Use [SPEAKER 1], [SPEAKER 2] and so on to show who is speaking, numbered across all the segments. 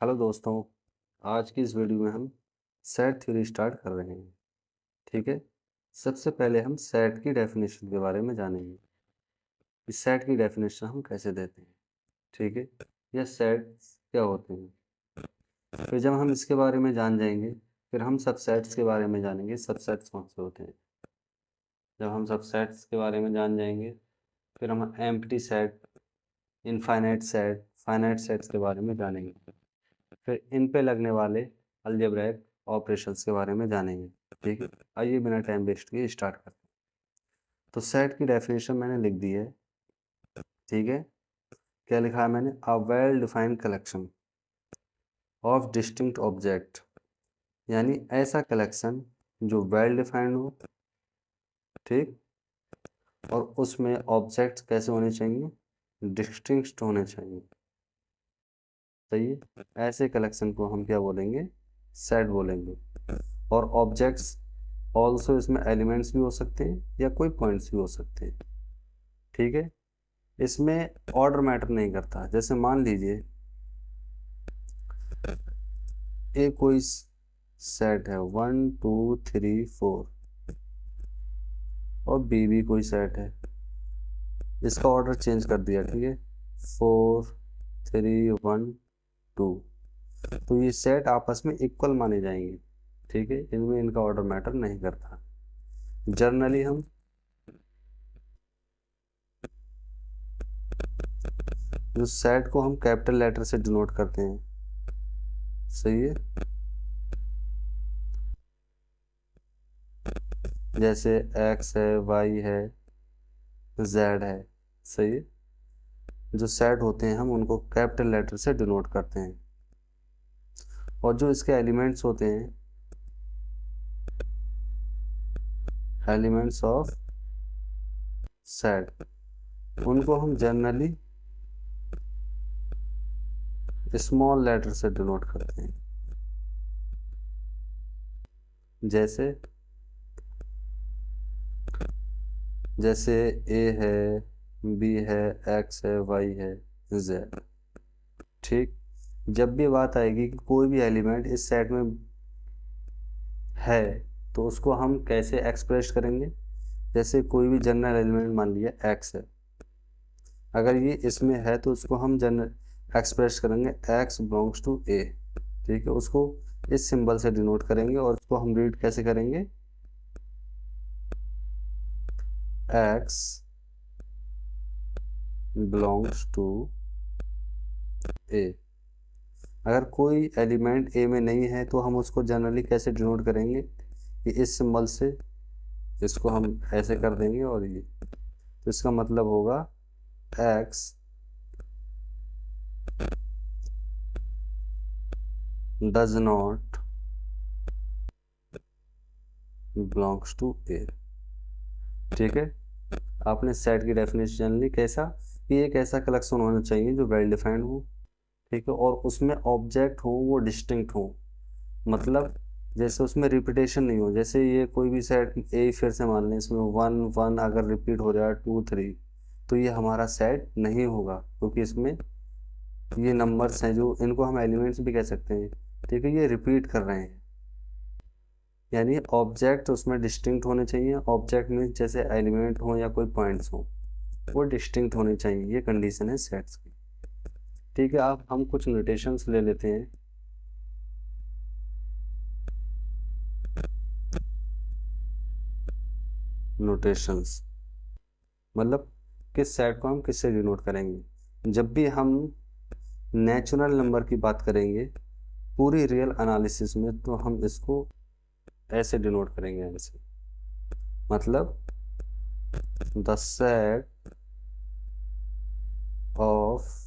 [SPEAKER 1] Hello दोस्तों, आज की इस वीडियो में हम सेट थ्योरी स्टार्ट कर रहे हैं। ठीक है। सबसे पहले हम सेट की डेफिनेशन के बारे में जानेंगे कि सेट की डेफिनेशन हम कैसे देते हैं। ठीक है, या सेट्स क्या होते हैं। फिर जब हम इसके बारे में जान जाएंगे, फिर हम सबसेट्स के बारे में जानेंगे, सबसेट्स कौन से होते हैं। जब हम सबसेट्स के बारे में जान जाएंगे, फिर हम empty set, infinite set, finite sets के बारे में जानेंगे। फिर इन पे लगने वाले अलजेब्रिक ऑपरेशंस के बारे में जानेंगे। ठीक है, आइए बिना टाइम वेस्ट किए स्टार्ट करते हैं। तो सेट की डेफिनेशन मैंने लिख दी है। ठीक है, क्या लिखा है मैंने? A well defined collection of distinct object, यानी ऐसा कलेक्शन जो वेल डिफाइंड हो। ठीक, और उसमें ऑब्जेक्ट्स कैसे होने चाहिए? डिस्टिंक्ट होने चाहिए। सही है, ऐसे कलेक्शन को हम क्या बोलेंगे? सेट बोलेंगे। और ऑब्जेक्ट्स ऑल्सो इसमें एलिमेंट्स भी हो सकते हैं या कोई पॉइंट्स भी हो सकते हैं। ठीक है, इसमें ऑर्डर मैटर नहीं करता। जैसे मान लीजिए ए कोई सेट है 1 2 3 4 और बी भी कोई सेट है, इसका ऑर्डर चेंज कर दिया। ठीक है, 4 3 1 2, तो ये सेट आपस में इक्वल माने जाएंगे। ठीक है, इनमें इनका ऑर्डर मैटर नहीं करता। जनरली हम जो सेट को हम कैपिटल लेटर से डिनोट करते हैं। सही है, जैसे एक्स है, वाई है, जेड है। सही है, जो सेट होते हैं हम उनको कैपिटल लेटर से डिनोट करते हैं। और जो इसके एलिमेंट्स होते हैं, एलिमेंट्स ऑफ सेट, उनको हम जनरली स्मॉल लेटर से डिनोट करते हैं। जैसे जैसे ए है, बी है, एक्स है, वाई है, जेड। ठीक, जब भी बात आएगी कि कोई भी एलिमेंट इस सेट में है, तो उसको हम कैसे एक्सप्रेस करेंगे? जैसे कोई भी जनरल एलिमेंट मान लिया एक्स है, अगर ये इसमें है तो उसको हम जनरल एक्सप्रेस करेंगे एक्स बिलोंग्स टू ए। ठीक है, उसको इस सिंबल से डिनोट करेंगे और उसको हम रीड कैसे करेंगे? एक्स बिलोंग्स टू ए। अगर कोई एलिमेंट ए में नहीं है तो हम उसको जनरली कैसे डिनोट करेंगे? कि इस सिंबल से इसको हम ऐसे कर देंगे और ये, तो इसका मतलब होगा X does not belongs to A. ठीक है, आपने सेट की डेफिनेशन जान ली। कैसा? कि एक ऐसा कलेक्शन होना चाहिए जो वेल डिफाइंड हो। ठीक है, और उसमें ऑब्जेक्ट हो वो डिस्टिंक्ट हो, मतलब जैसे उसमें रिपीटेशन नहीं हो। जैसे ये कोई भी सेट ए फिर से मान लें, इसमें 1 1 अगर रिपीट हो रहा है 2 3, तो ये हमारा सेट नहीं होगा, क्योंकि इसमें ये नंबर्स हैं जो इनको हम एलिमेंट्स भी कह सकते हैं। ठीक है, ये रिपीट कर रहे हैं, यानी ऑब्जेक्ट उसमें डिस्टिंक्ट होने चाहिए। ऑब्जेक्ट में जैसे एलिमेंट हो या कोई पॉइंट्स हो, वो डिस्टिंक्ट होने चाहिए। ये कंडीशन है सेट्स की। ठीक है, अब हम कुछ नोटेशंस ले लेते हैं। नोटेशंस मतलब किस सेट को हम किससे डिनोट करेंगे। जब भी हम नेचुरल नंबर की बात करेंगे पूरी रियल एनालिसिस में, तो हम इसको ऐसे डिनोट करेंगे, ऐसे। मतलब the set of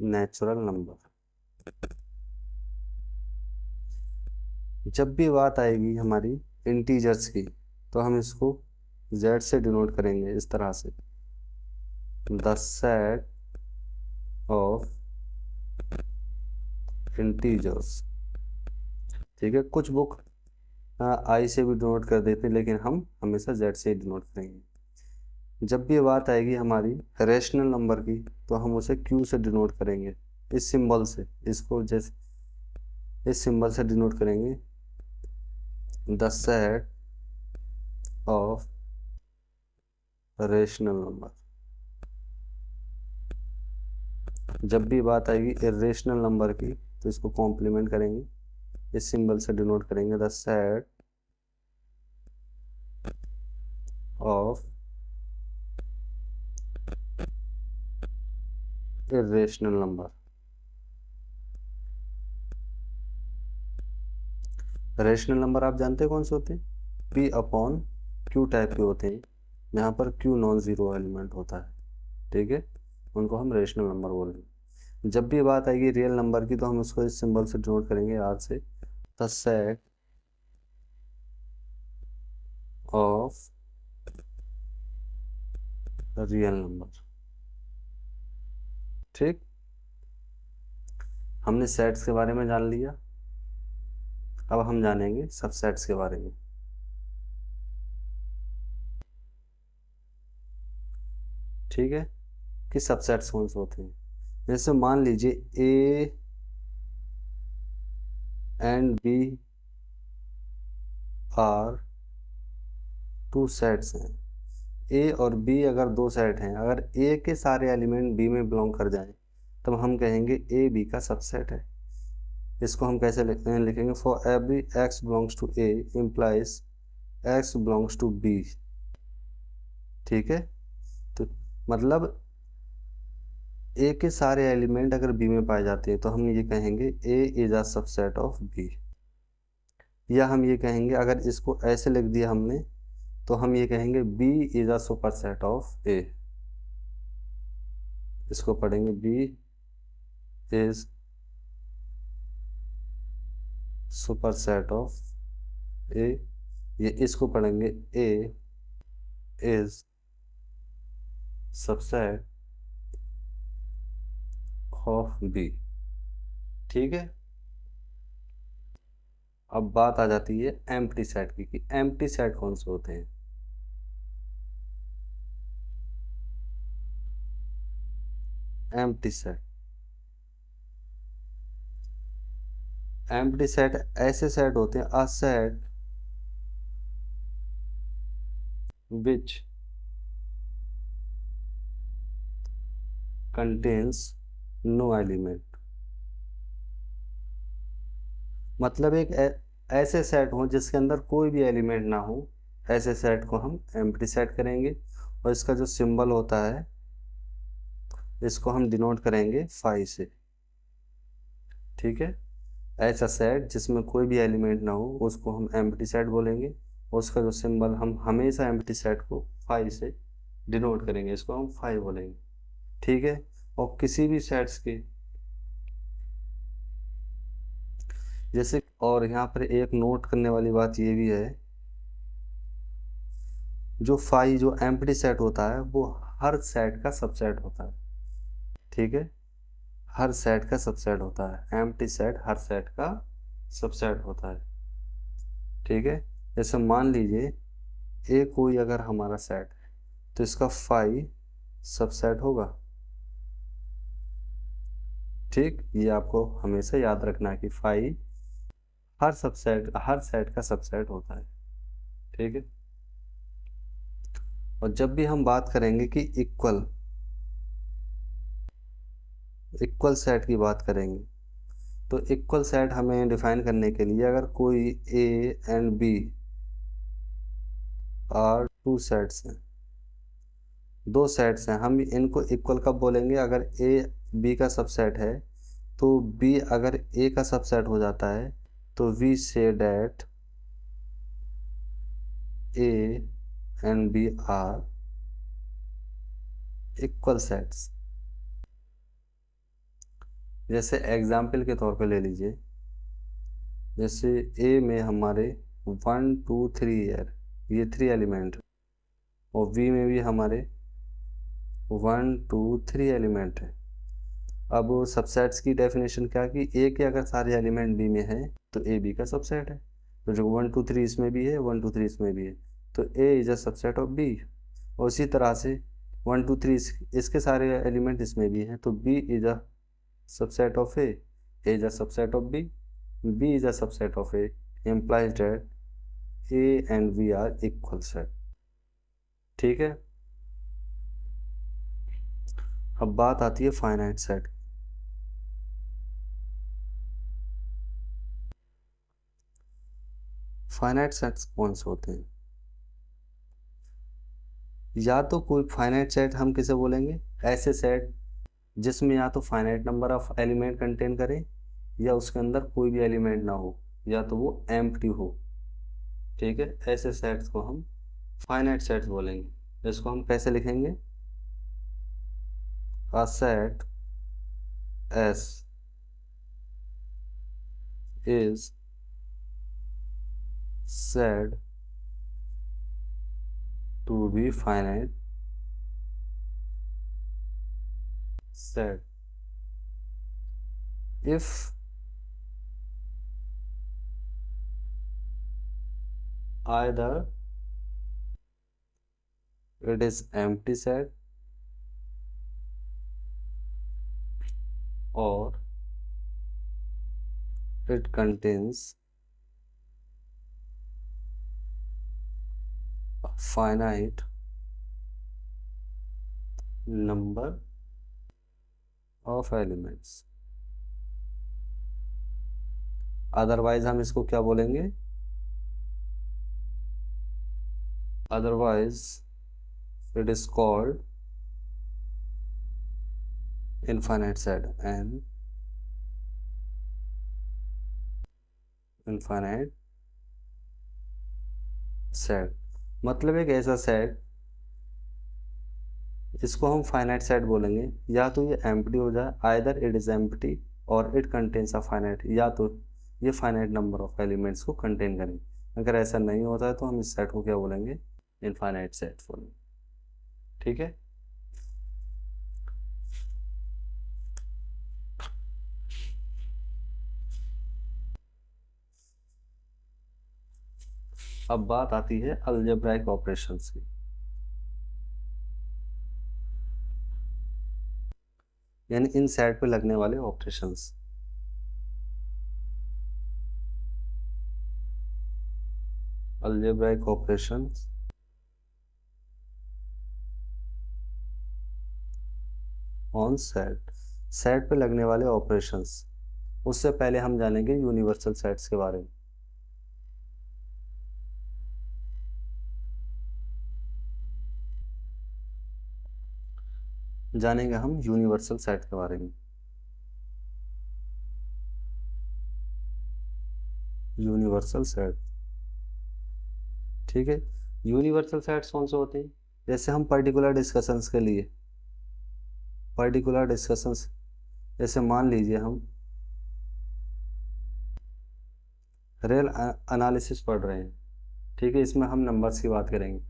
[SPEAKER 1] natural number. जब भी बात आएगी हमारी इंटीजर्स की, तो हम इसको z से डिनोट करेंगे इस तरह से, द सेट ऑफ इंटीजर्स। ठीक है, कुछ बुक आई से भी डिनोट कर देते हैं, लेकिन हम हमेशा z से ही डिनोट करेंगे। जब भी बात आएगी हमारी रेशनल नंबर की, तो हम उसे q से डिनोट करेंगे। इस सिंबल से, इसको जैसे इस सिंबल से डिनोट करेंगे, the set of rational number. जब भी बात आएगी इरेशनल नंबर की तो इसको कॉम्प्लीमेंट करेंगे, इस सिंबल से डिनोट करेंगे, the set of irrational number. Rational number आप जानते हैं कौन से होते हैं? पी अपॉन क्यू टाइप के होते हैं, यहाँ पर क्यू नॉन ज़ीरो एलिमेंट होता है, ठीक है, उनको हम रेशनल नंबर बोल रहे हैं। जब भी बात आएगी रियल नंबर की तो हम उसको इस सिंबल से डिनोट करेंगे, आर से, the set of real number. ठीक, हमने सेट्स के बारे में जान लिया, अब हम जानेंगे सबसेट्स के बारे में। ठीक है, कि सबसेट्स कौन से होते हैं। जैसे मान लीजिए A and B are two sets हैं, ए और बी अगर दो सेट हैं, अगर ए के सारे एलिमेंट बी में बिलोंग कर जाएं तब हम कहेंगे ए बी का सबसेट है। इसको हम कैसे लिखते हैं, लिखेंगे for every x belongs to A implies x belongs to B. ठीक है, तो मतलब ए के सारे एलिमेंट अगर बी में पाए जाते हैं तो हम ये कहेंगे A is a subset of B. या हम ये कहेंगे, अगर इसको ऐसे लिख दिया हमने तो हम ये कहेंगे B is a superset of A. इसको पढ़ेंगे B is superset of A. ये इसको पढ़ेंगे A is subset of B. ठीक है, अब बात आ जाती है एम्प्टी सेट की, कि एम्प्टी सेट कौन से होते हैं। एम्प्टी सेट, एम्प्टी सेट ऐसे सेट होते हैं, a set which contains no element. मतलब एक ऐसे सेट हो जिसके अंदर कोई भी एलिमेंट ना हो, ऐसे सेट को हम एम्प्टी सेट करेंगे। और इसका जो सिंबल होता है इसको हम डिनोट करेंगे फाई से। ठीक है, ऐसा सेट जिसमें कोई भी एलिमेंट ना हो उसको हम एम्प्टी सेट बोलेंगे, और उसका जो सिंबल हम हमेशा एम्प्टी सेट को फाई से डिनोट करेंगे, इसको हम फाई बोलेंगे। ठीक है, और किसी भी सेट्स के जैसे, और यहाँ पर एक नोट करने वाली बात ये भी है, जो फाई जो एम्प्टी सेट होता है वो हर सेट का सबसेट होता है। ठीक है, हर सेट का सबसेट होता है, एम्प्टी सेट हर सेट का सबसेट होता है। ठीक है, जैसे मान लीजिए ए कोई अगर हमारा सेट है तो इसका फाई सबसेट होगा। ठीक, ये आपको हमेशा याद रखना है कि फाई हर सेट का सबसेट होता है। ठीक है, और जब भी हम बात करेंगे कि इक्वल सेट की बात करेंगे तो इक्वल सेट हमें डिफाइन करने के लिए, अगर कोई A and B are two sets हैं, दो सेट्स हैं, हम इनको इक्वल कब बोलेंगे, अगर ए बी का सबसेट है तो बी अगर ए का सबसेट हो जाता है तो we say that A and B are equal sets. जैसे एग्जाम्पल के तौर पे ले लीजिए, जैसे ए में हमारे 1 2 3 ये 3 एलिमेंट, और बी में भी हमारे 1 2 3 एलिमेंट है। अब सबसेट्स की डेफिनेशन क्या, कि ए के अगर सारे एलिमेंट बी में है तो ए बी का सबसेट है, तो जो 1 2 3 इसमें भी है 1 2 3 इसमें भी है, तो A is a subset of B. और इसी तरह से 1 2 3 इसके सारे एलिमेंट इसमें भी हैं तो B is a subset of A is a subset of B, B is a subset of A, implies that A and B are equal set। ठीक है, अब बात आती है फाइनाइट सेट। फाइनाइट सेट्स कौन से होते हैं? या तो कोई फाइनाइट सेट हम किसे बोलेंगे, ऐसे सेट जिसमें या तो finite number of element contain करे या उसके अंदर कोई भी एलिमेंट ना हो, या तो वो एम्प्टी हो। ठीक है, ऐसे सेट्स को हम फाइनाइट सेट्स बोलेंगे। इसको हम कैसे लिखेंगे? A set S is said to be finite set if either it is empty set or it contains a finite number of elements। Otherwise हम इसको क्या बोलेंगे? Otherwise it is called infinite set and infinite set मतलब एक ऐसा set, इसको हम finite set बोलेंगे। या तो ये एम्प्टी हो जाए, आइदर इट इज एम्प्टी और इट कंटेन्स अ फाइनाइट, या तो ये फाइनाइट नंबर ऑफ एलिमेंट्स को कंटेन करें। अगर ऐसा नहीं होता है तो हम इस सेट को क्या बोलेंगे? इनफाइनाइट सेट बोलेंगे। ठीक है, अब बात आती है अलजेब्राइक ऑपरेशंस की। यानी इन सेट पे लगने वाले operations. Algebraic operations on set, set पे लगने वाले ऑपरेशंस। उससे पहले हम जानेंगे यूनिवर्सल सेट्स के बारे में। जानेंगे हम यूनिवर्सल सेट के बारे में। यूनिवर्सल सेट, ठीक है। यूनिवर्सल सेट्स कौन से होते हैं? जैसे हम पर्टिकुलर डिस्कशंस के लिए, पर्टिकुलर डिस्कशंस, जैसे मान लीजिए हम रियल एनालिसिस पढ़ रहे हैं, ठीक है, इसमें हम नंबर्स की बात करेंगे,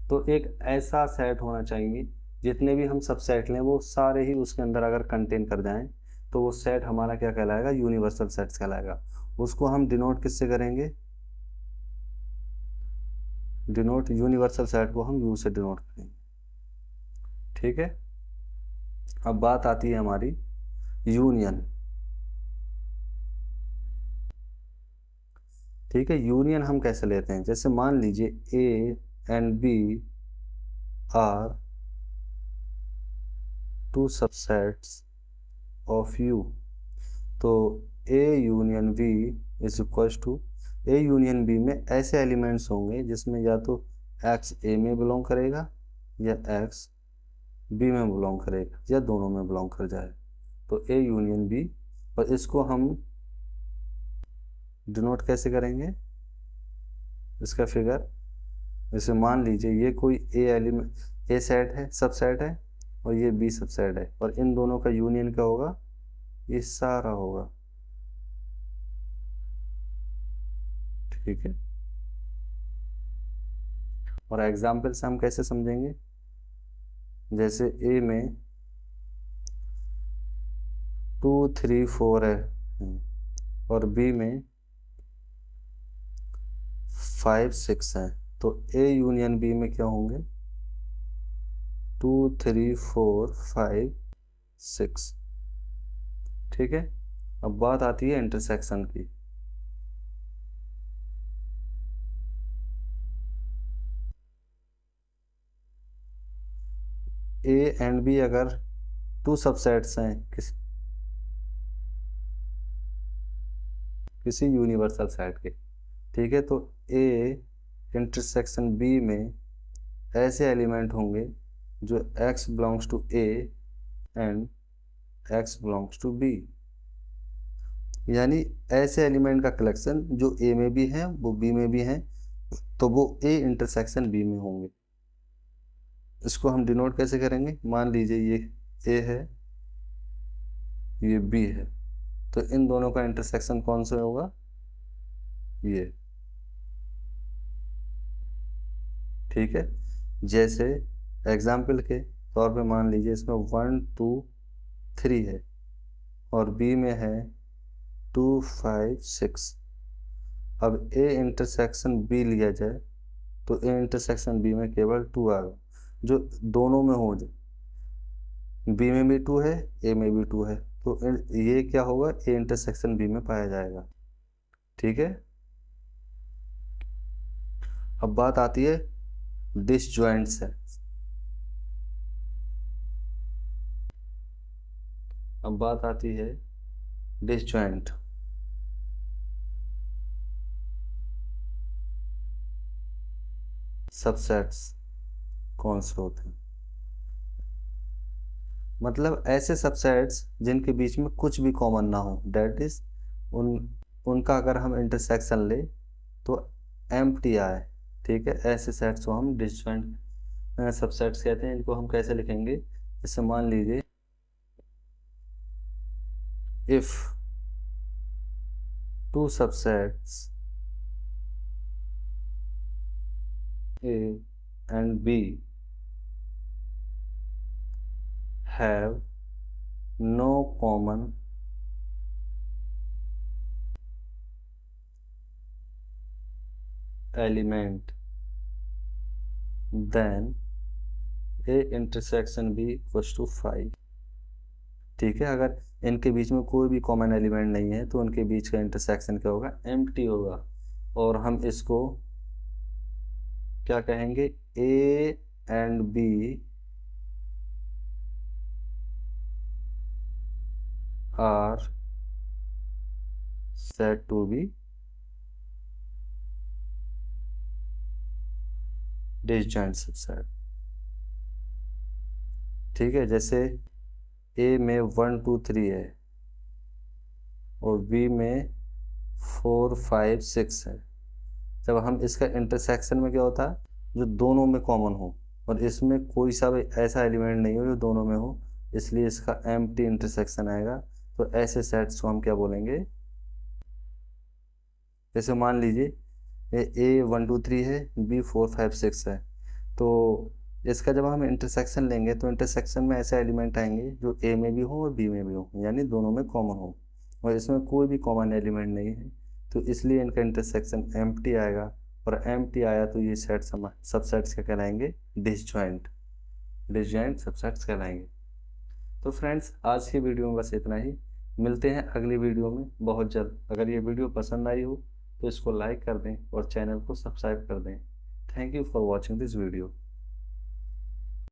[SPEAKER 1] तो एक ऐसा सेट होना चाहिए जितने भी हम सब सेट लें वो सारे ही उसके अंदर अगर कंटेन कर जाएं तो वो सेट हमारा क्या कहलाएगा? यूनिवर्सल सेट्स कहलाएगा। उसको हम डिनोट किससे करेंगे? डिनोट, यूनिवर्सल सेट को हम यू से डिनोट करेंगे। ठीक है, अब बात आती है हमारी यूनियन। ठीक है, यूनियन हम कैसे लेते हैं? जैसे मान लीजिए A and B are two subsets of U, तो A union B is equal to, A union B में ऐसे एलिमेंट्स होंगे जिसमें या तो एक्स ए में बिलोंग करेगा या एक्स बी में बिलोंग करेगा या दोनों में बिलोंग कर जाए, तो ए यूनियन बी। और इसको हम डिनोट कैसे करेंगे? इसका फिगर, जैसे मान लीजिए ये कोई ए एलिमेंट, ए सेट है, सब सेट है, और ये बी सब सेट है, और इन दोनों का यूनियन क्या होगा? ये सारा होगा। ठीक है, और एग्जाम्पल से हम कैसे समझेंगे? जैसे ए में 2 3 4 है और बी में 5 6 है, तो ए यूनियन बी में क्या होंगे? 2 3 4 5 6। ठीक है। अब बात आती है इंटरसेक्शन की। ए एंड बी अगर टू सबसेट्स हैं किसी यूनिवर्सल सेट के, ठीक है, तो ए इंटरसेक्शन बी में ऐसे एलिमेंट होंगे जो x belongs to A and x belongs to B, यानी ऐसे एलिमेंट का कलेक्शन जो ए में भी हैं वो बी में भी हैं, तो वो ए इंटरसेक्शन बी में होंगे। इसको हम डिनोट कैसे करेंगे? मान लीजिए ये ए है, ये बी है, तो इन दोनों का इंटरसेक्शन कौन सा होगा? ये, ठीक है। जैसे एग्जाम्पल के तौर पे मान लीजिए इसमें 1 2 3 है और बी में है 2 5 6। अब ए इंटरसेक्शन बी लिया जाए तो ए इंटरसेक्शन बी में केवल 2 आएगा, जो दोनों में हो जाए। बी में भी 2 है, ए में भी 2 है, तो ये क्या होगा? ए इंटरसेक्शन बी में पाया जाएगा, ठीक है। अब बात आती है डिसजॉइंट सेट्स। अब बात आती है डिसजॉइंट। सबसेट्स कौन से होते हैं? मतलब ऐसे सबसेट्स जिनके बीच में कुछ भी कॉमन ना हो, डेट इज उन उनका अगर हम इंटरसेक्शन ले तो एम्प्टी आए, ठीक है। ऐसे सेट्स को हम डिसजॉइंट सबसेट्स कहते हैं। इनको हम कैसे लिखेंगे? जैसे मान लीजिए if two subsets A and B have no common element, then A intersection B equals to 5, ठीक है। अगर इनके बीच में कोई भी कॉमन एलिमेंट नहीं है तो उनके बीच का इंटरसेक्शन क्या होगा? एम्प्टी होगा। और हम इसको क्या कहेंगे? A and B are said to be disjoint subset, ठीक है। जैसे ए में 1 2 3 है और बी में 4 5 6 है। जब हम इसका इंटरसेक्शन में क्या होता है? जो दोनों में कॉमन हो और इसमें कोई सा भी ऐसा एलिमेंट नहीं हो जो दोनों में हो, इसलिए इसका एम्प्टी इंटरसेक्शन आएगा। तो ऐसे सेट्स को हम क्या बोलेंगे? जैसे मान लीजिए ए 1 2 3 है, बी 4 5 6 है, तो इसका जब हम इंटरसेक्शन लेंगे तो इंटरसेक्शन में ऐसे एलिमेंट आएंगे जो ए में भी हो और बी में भी हो, यानी दोनों में कॉमन हो, और इसमें कोई भी कॉमन एलिमेंट नहीं है, तो इसलिए इनका इंटरसेक्शन एम्प्टी आएगा। और एम्प्टी आया तो ये सेट सबसेट्स क्या कहलाएंगे? डिसजॉइंट। डिसजॉइंट सबसेट्स कहलाएंगे। तो फ्रेंड्स, आज की वीडियो में बस इतना ही। मिलते हैं अगली वीडियो में बहुत जल्द। अगर ये वीडियो पसंद आई हो तो इसको लाइक कर दें और चैनल को सब्सक्राइब कर दें। Thank you for watching this video.